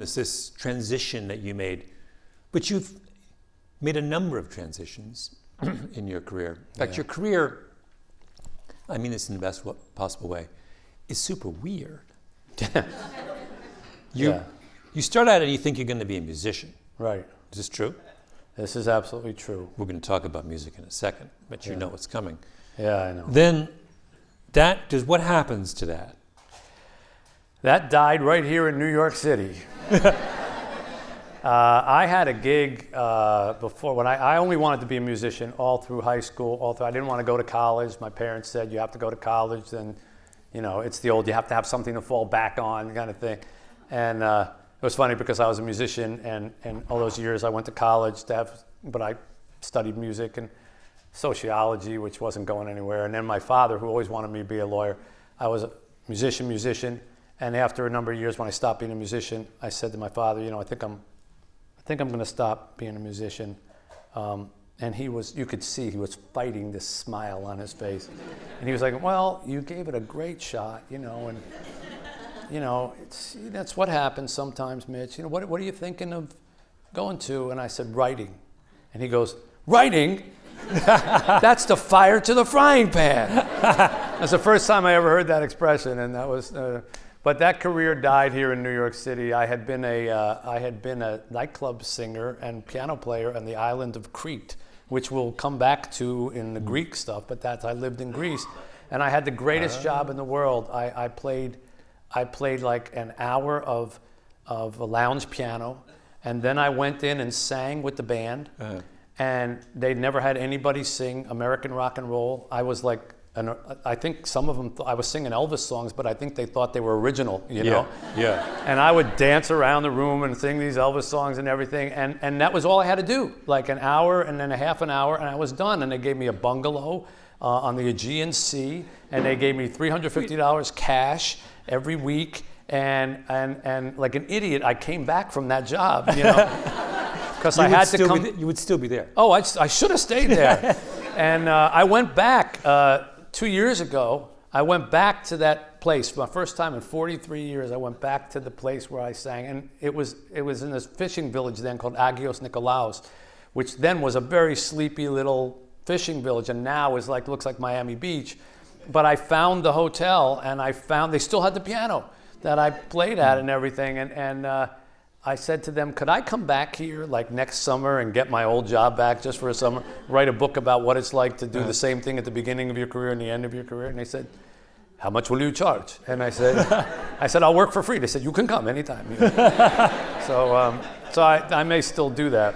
It's this transition that you made, but you've made a number of transitions in your career. In fact, your career, I mean this in the best possible way, is super weird. You start out and you think you're going to be a musician. Right. Is this true? This is absolutely true. We're going to talk about music in a second, but you know what's coming. Yeah, I know. Then, what happens to that? That died right here in New York City. I had a gig before when I only wanted to be a musician all through high school. I didn't want to go to college. My parents said you have to go to college, then it's the old you have to have something to fall back on kind of thing. And it was funny because I was a musician, and all those years I went to college but I studied music and sociology, which wasn't going anywhere. And then my father, who always wanted me to be a lawyer, I was a musician. And after a number of years, when I stopped being a musician, I said to my father, I think I'm going to stop being a musician. And you could see he was fighting this smile on his face. And he was like, well, you gave it a great shot, and that's what happens sometimes, Mitch. What are you thinking of going to? And I said, writing. And he goes, writing? That's the fire to the frying pan. That's the first time I ever heard that expression, and that was. But that career died here in New York City. I had been a nightclub singer and piano player on the island of Crete, which we'll come back to in the Greek stuff. But I lived in Greece, and I had the greatest job in the world. I played like an hour of a lounge piano, and then I went in and sang with the band. And they'd never had anybody sing American rock and roll. I was like, I think some of them, I was singing Elvis songs, but I think they thought they were original, you know? Yeah. And I would dance around the room and sing these Elvis songs and everything. And that was all I had to do, like an hour and then a half an hour, and I was done. And they gave me a bungalow on the Aegean Sea, and they gave me $350 cash every week. And like an idiot, I came back from that job, because I had to come. You would still be there. Oh, I should have stayed there. And I went back 2 years ago. I went back to that place for my first time in 43 years. I went back to the place where I sang, and it was in this fishing village then called Agios Nikolaos, which then was a very sleepy little fishing village, and now looks like Miami Beach. But I found the hotel, and they still had the piano that I played at and everything, and I said to them, could I come back here like next summer and get my old job back just for a summer, write a book about what it's like to do the same thing at the beginning of your career and the end of your career? And they said, how much will you charge? And I said, I'll work for free. They said, you can come anytime. So I may still do that.